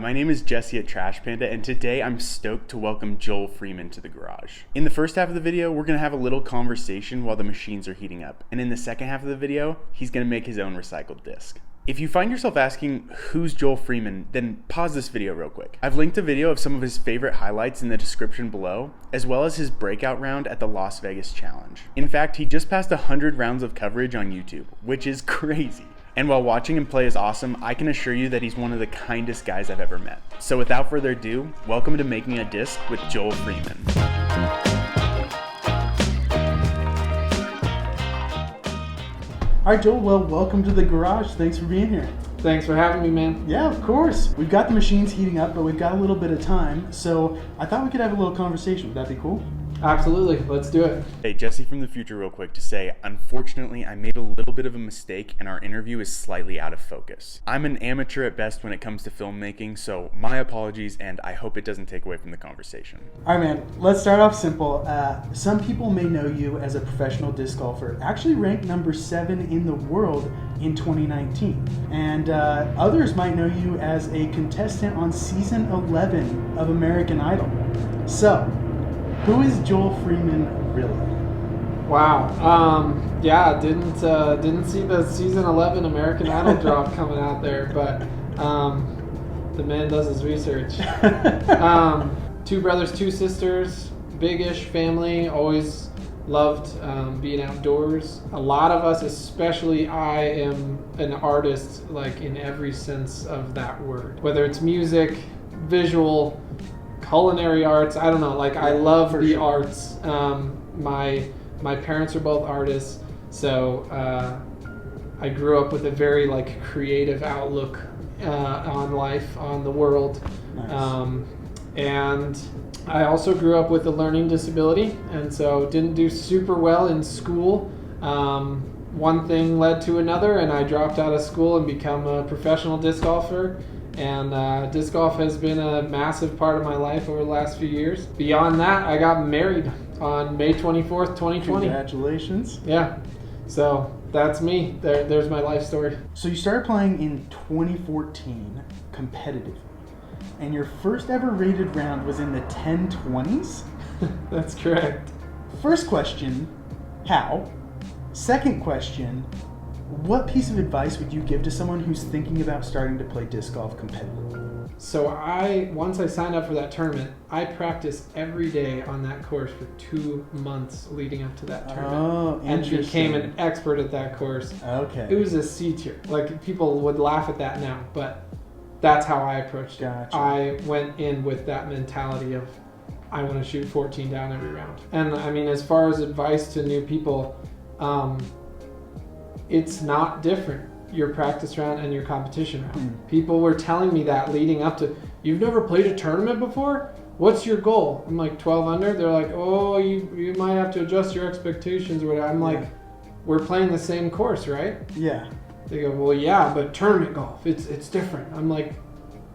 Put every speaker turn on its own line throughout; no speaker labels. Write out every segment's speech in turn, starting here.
my name is Jesse at Trash Panda, and today I'm stoked to welcome Joel Freeman to the garage. In the first half of the video, we're going to have a little conversation while the machines are heating up, and in the second half of the video, he's going to make his own recycled disc. If you find yourself asking, who's Joel Freeman, then pause this video real quick. I've linked a video of some of his favorite highlights in the description below, as well as his breakout round at the Las Vegas Challenge. In fact, he just passed 100 rounds of coverage on YouTube, which is crazy. And while watching him play is awesome, I can assure you that he's one of the kindest guys I've ever met. So without further ado, welcome to Making a Disc with Joel Freeman.
All right, Joel, well, welcome to the garage. Thanks for being here.
Thanks for having me, man.
Yeah, of course. We've got the machines heating up, but we've got a little bit of time, so I thought we could have a little conversation. Would that be cool?
Absolutely. Let's do it.
Hey, Jesse from the future real quick to say, unfortunately, I made a little bit of a mistake and our interview is slightly out of focus. I'm an amateur at best when it comes to filmmaking, so my apologies, and I hope it doesn't take away from the conversation.
All right, man, let's start off simple. Some people may know you as a professional disc golfer, actually ranked number 7 in the world in 2019. And others might know you as a contestant on season 11 of American Idol. So, who is Joel Freeman really?
Wow. Yeah, didn't see the season 11 American Idol drop coming out there, but the man does his research. 2 brothers, 2 sisters, big-ish family, always loved being outdoors. A lot of us, especially I, am an artist, like in every sense of that word. Whether it's music, visual, culinary arts, I don't know, like I love the arts. My parents are both artists, so I grew up with a very like creative outlook on life, on the world. Nice. And I also grew up with a learning disability, and so didn't do super well in school. One thing led to another, and I dropped out of school and become a professional disc golfer. And disc golf has been a massive part of my life over the last few years. Beyond that, I got married on May 24th, 2020.
Congratulations.
Yeah. So that's me. There's my life story.
So you started playing in 2014 competitively, and your first ever rated round was in the 1020s?
That's correct.
First question, how? Second question, what piece of advice would you give to someone who's thinking about starting to play disc golf competitively?
So once I signed up for that tournament, I practiced every day on that course for 2 months leading up to that tournament.
Oh, interesting.
And became an expert at that course.
Okay.
It was a C tier. Like, people would laugh at that now, but that's how I approached it.
Gotcha.
I went in with that mentality of, I want to shoot 14 down every round. And I mean, as far as advice to new people, it's not different, your practice round and your competition round. People were telling me that leading up to, you've never played a tournament before? What's your goal? I'm like, 12 under? They're like, oh, you might have to adjust your expectations or whatever. I'm like, we're playing the same course, right?
Yeah.
They go, well, yeah, but tournament golf, it's different. I'm like,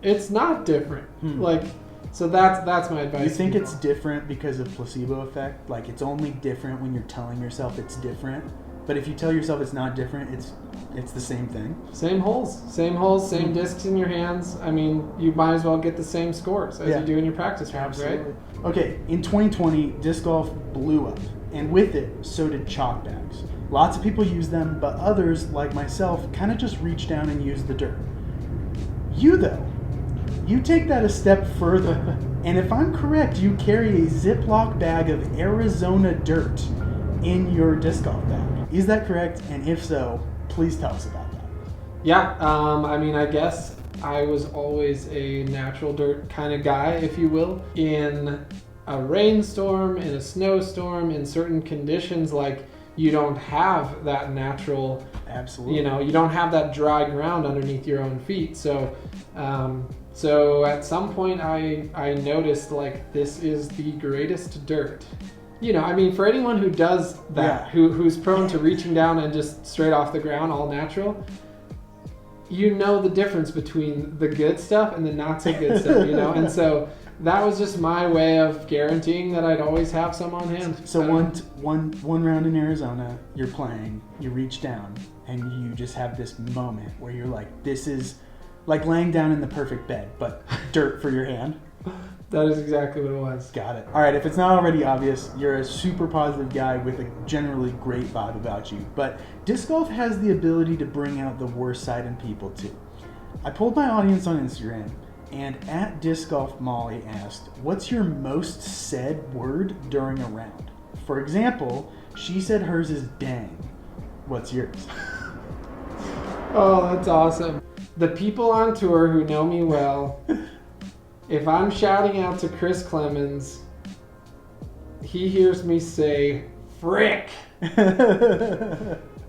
it's not different. Like, so that's my advice.
You think it's different because of placebo effect? Like, it's only different when you're telling yourself it's different? But if you tell yourself it's not different, it's the same thing. Same
holes, same discs in your hands. I mean, you might as well get the same scores as you do in your practice rounds, right?
Okay, in 2020, disc golf blew up, and with it, so did chalk bags. Lots of people use them, but others, like myself, kind of just reach down and use the dirt. You, though, you take that a step further, and if I'm correct, you carry a Ziploc bag of Arizona dirt in your disc golf bag. Is that correct? And if so, please tell us about that.
Yeah, I mean, I guess I was always a natural dirt kind of guy, if you will. In a rainstorm, in a snowstorm, in certain conditions, like, you don't have that natural,
absolutely,
you don't have that dry ground underneath your own feet. So at some point I noticed, like, this is the greatest dirt. I mean, for anyone who does that, who's prone to reaching down and just straight off the ground, all natural, the difference between the good stuff and the not so good stuff, And so that was just my way of guaranteeing that I'd always have some on hand.
So one round in Arizona, you're playing, you reach down, and you just have this moment where you're like, this is like laying down in the perfect bed, but dirt for your hand.
That is exactly what it was.
Got it. All right, if it's not already obvious, you're a super positive guy with a generally great vibe about you. But disc golf has the ability to bring out the worst side in people too. I polled my audience on Instagram, and at Disc Golf Molly asked, "What's your most said word during a round?" For example, she said hers is "dang." What's yours?
Oh, that's awesome. The people on tour who know me well, if I'm shouting out to Chris Clemens, he hears me say "frick."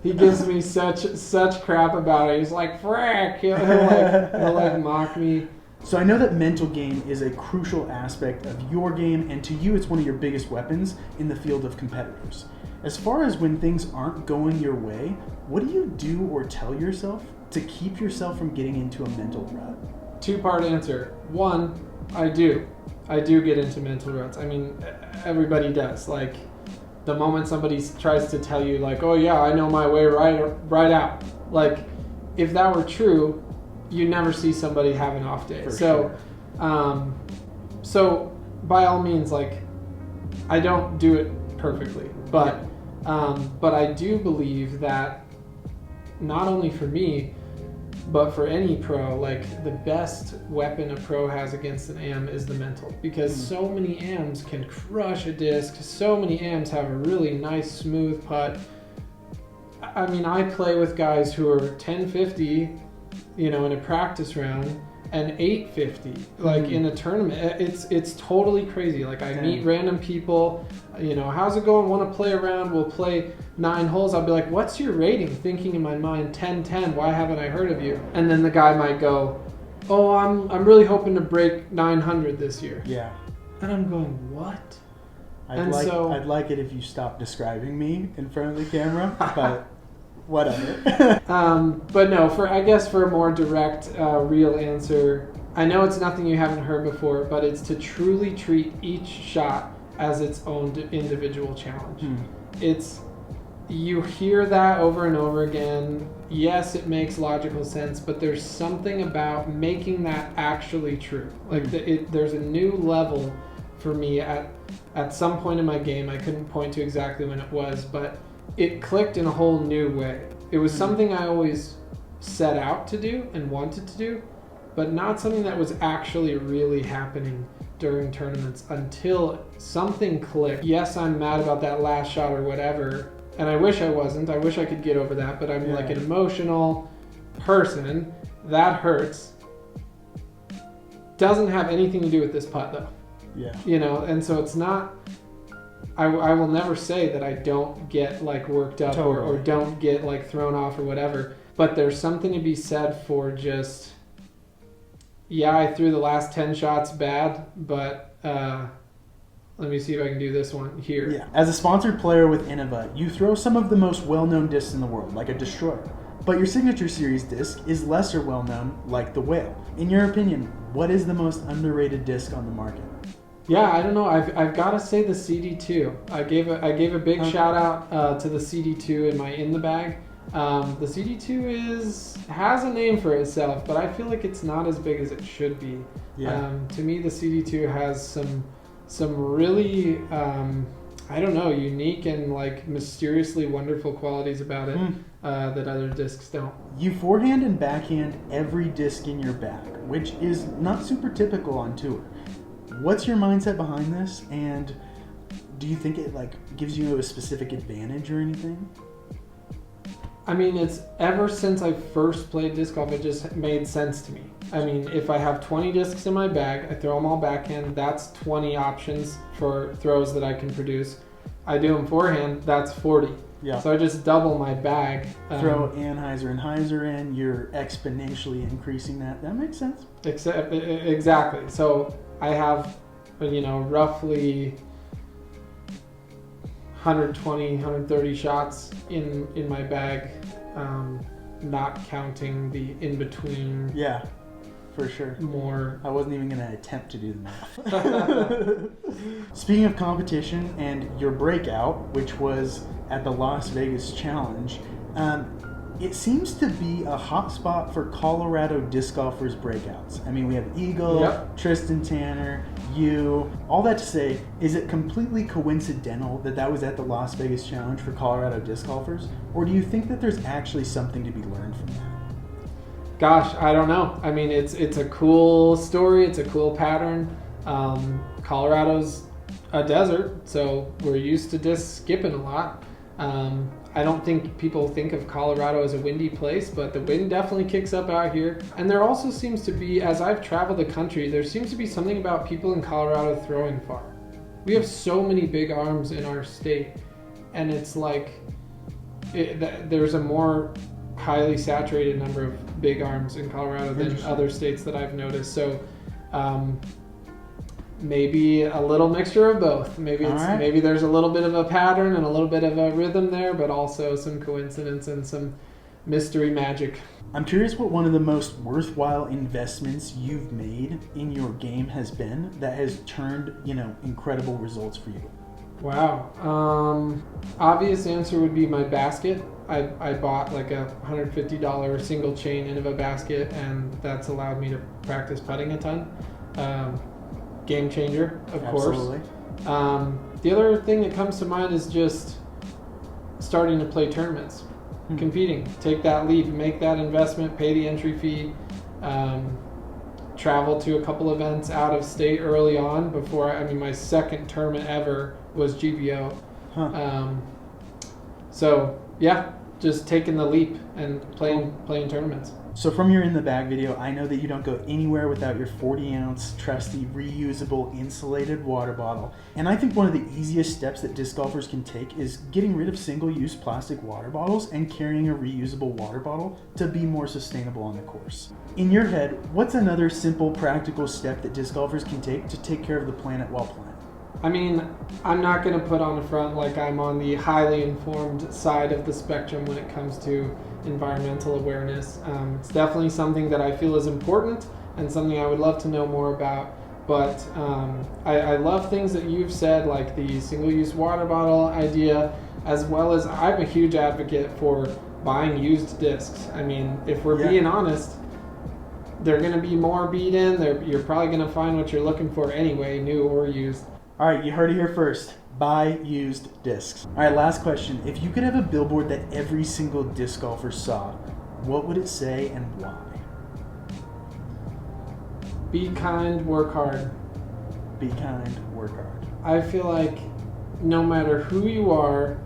He gives me such crap about it. He's like "frick." He'll like mock me.
So I know that mental game is a crucial aspect of your game, and to you it's one of your biggest weapons in the field of competitors. As far as when things aren't going your way, what do you do or tell yourself to keep yourself from getting into a mental rut?
Two-part answer. One, I do get into mental ruts. I mean, everybody does. Like, the moment somebody tries to tell you, like, "Oh yeah, I know my way right out." Like, if that were true, you never see somebody have an off day.
For
so,
sure.
So by all means, like, I don't do it perfectly, but I do believe that not only for me, but for any pro, like, the best weapon a pro has against an AM is the mental, because so many AMs can crush a disc. So many AMs have a really nice smooth putt. I mean, I play with guys who are 1050, in a practice round, and 850 like in a tournament. It's totally crazy. Like, I meet random people, how's it going, want to play around, we'll play 9 holes. I'll be like, "What's your rating?" Thinking in my mind 10-10, why haven't I heard of you? And then the guy might go, "Oh, I'm really hoping to break 900 this year."
Yeah.
And I'm going, "What?"
I'd like it if you stopped describing me in front of the camera, but whatever.
But no, I guess for a more direct, real answer, I know it's nothing you haven't heard before, but it's to truly treat each shot as its own individual challenge. You hear that over and over again. Yes, it makes logical sense, but there's something about making that actually true. Like, there's a new level for me at some point in my game. I couldn't point to exactly when it was, but it clicked in a whole new way. It was something I always set out to do and wanted to do, but not something that was actually really happening during tournaments until something clicked. Yes, I'm mad about that last shot or whatever, and I wish I wasn't. I wish I could get over that, but I'm like an emotional person. That hurts. Doesn't have anything to do with this putt though.
Yeah.
And so it's not, I will never say that I don't get like worked up or don't get like thrown off or whatever, but there's something to be said for just, I threw the last 10 shots bad, but let me see if I can do this one here.
Yeah. As a sponsored player with Innova, you throw some of the most well-known discs in the world, like a Destroyer. But your signature series disc is lesser well-known, like the Whale. In your opinion, what is the most underrated disc on the market?
Yeah, I don't know. I've got to say the CD2. I gave a big shout out to the CD2 in the bag. The CD2 has a name for itself, but I feel like it's not as big as it should be.
Yeah.
To me, the CD2 has some really unique and like mysteriously wonderful qualities about it that other discs don't.
You forehand and backhand every disc in your bag, which is not super typical on tour. What's your mindset behind this, and do you think it like gives you a specific advantage or anything?
I mean, it's ever since I first played disc golf, it just made sense to me. I mean, if I have 20 discs in my bag, I throw them all backhand, that's 20 options for throws that I can produce. I do them forehand, that's 40.
Yeah.
So I just double my bag.
Throw Anheuser and Heiser in, you're exponentially increasing that. That makes sense.
Exactly. So I have, roughly 120, 130 shots in my bag, not counting the in-between.
Yeah, for sure.
More.
I wasn't even going to attempt to do the math. Speaking of competition and your breakout, which was at the Las Vegas Challenge, it seems to be a hot spot for Colorado disc golfers breakouts. I mean, we have Eagle,
Yep.
Tristan Tanner, you. All that to say, is it completely coincidental that that was at the Las Vegas Challenge for Colorado disc golfers? Or do you think that there's actually something to be learned from that?
Gosh, I don't know. I mean, it's a cool story. It's a cool pattern. Colorado's a desert, so we're used to disc skipping a lot. I don't think people think of Colorado as a windy place, but the wind definitely kicks up out here. And there also seems to be, as I've traveled the country, there seems to be something about people in Colorado throwing far. We have so many big arms in our state, and it's like there's a more highly saturated number of big arms in Colorado than other states that I've noticed. So maybe a little mixture of both. Maybe maybe there's a little bit of a pattern and a little bit of a rhythm there, but also some coincidence and some mystery magic.
I'm curious what one of the most worthwhile investments you've made in your game has been that has turned, incredible results for you.
Wow. Obvious answer would be my basket. I bought like a $150 single chain Innova basket, and that's allowed me to practice putting a ton. Game changer, of
Absolutely.
course. The other thing that comes to mind is just starting to play tournaments, competing. Take that leap, make that investment, pay the entry fee, travel to a couple events out of state early on before, my second tournament ever was GBO. So yeah, just taking the leap and playing tournaments.
So from your In the Bag video, I know that you don't go anywhere without your 40-ounce trusty reusable insulated water bottle. And I think one of the easiest steps that disc golfers can take is getting rid of single-use plastic water bottles and carrying a reusable water bottle to be more sustainable on the course. In your head, what's another simple, practical step that disc golfers can take to take care of the planet while playing?
I'm not going to put on a front like I'm on the highly informed side of the spectrum when it comes to environmental awareness. It's definitely something that I feel is important and something I would love to know more about. But I love things that you've said, like the single-use water bottle idea, as well as I'm a huge advocate for buying used discs. If we're being honest, they're going to be more beat in. You're probably going to find what you're looking for anyway, new or used.
All right, you heard it here first. Buy used discs. All right, last question. If you could have a billboard that every single disc golfer saw, what would it say and why?
Be kind, work hard.
Be kind, work hard.
I feel like no matter who you are,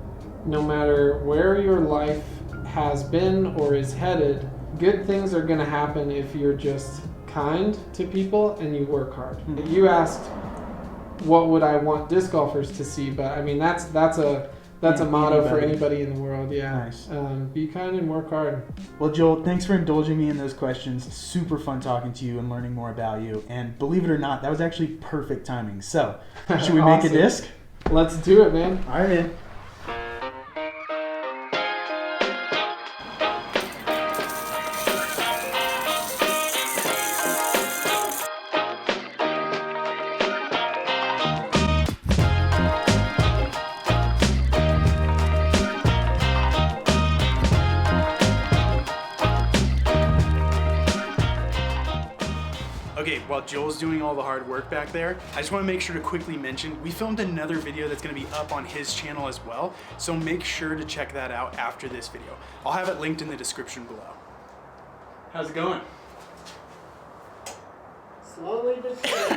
no matter where your life has been or is headed, good things are going to happen if you're just kind to people and you work hard. You asked, what would I want disc golfers to see? But that's a motto for anybody in the world. Yeah.
Nice.
Be kind and work hard.
Well, Joel, thanks for indulging me in those questions. Super fun talking to you and learning more about you. And believe it or not, that was actually perfect timing. So, should we make a disc?
Let's do it, man.
All right, man.
Okay, while Joel's doing all the hard work back there, I just want to make sure to quickly mention we filmed another video that's going to be up on his channel as well, so make sure to check that out after this video. I'll have it linked in the description below. How's it going?
Slowly but surely.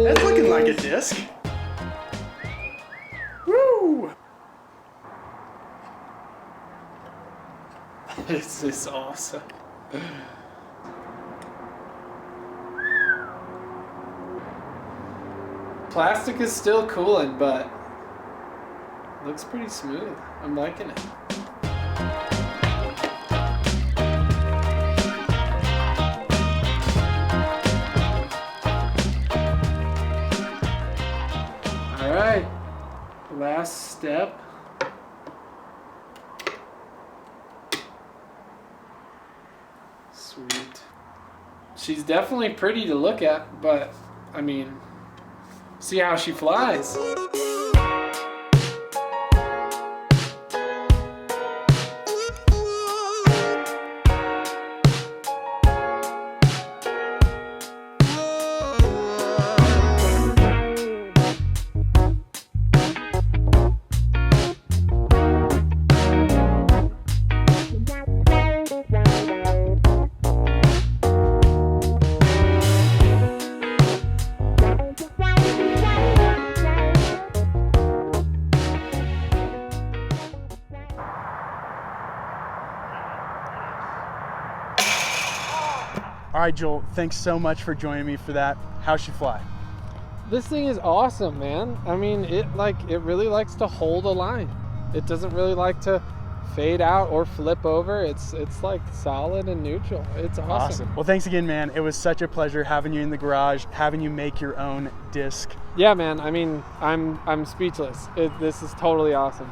That's looking like a disc. Woo!
This is awesome. Plastic is still cooling, but looks pretty smooth. I'm liking it. All right, last step. Sweet. She's definitely pretty to look at, but I mean, see how she flies.
All right, Joel, thanks so much for joining me for that. How's she fly?
This thing is awesome, man. I mean, it really likes to hold a line. It doesn't really like to fade out or flip over. It's like solid and neutral. It's awesome.
Well, thanks again, man. It was such a pleasure having you in the garage, having you make your own disc.
Yeah, man. I mean, I'm speechless. This is totally awesome.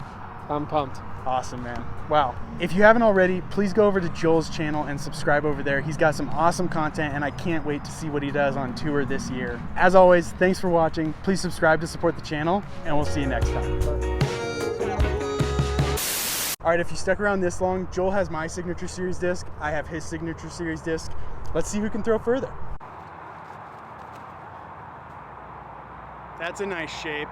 I'm pumped.
Awesome, man. Wow. If you haven't already, please go over to Joel's channel and subscribe over there. He's got some awesome content, and I can't wait to see what he does on tour this year. As always, thanks for watching. Please subscribe to support the channel, and we'll see you next time. All right, if you stuck around this long, Joel has my Signature Series disc. I have his Signature Series disc. Let's see who can throw further. That's a nice shape.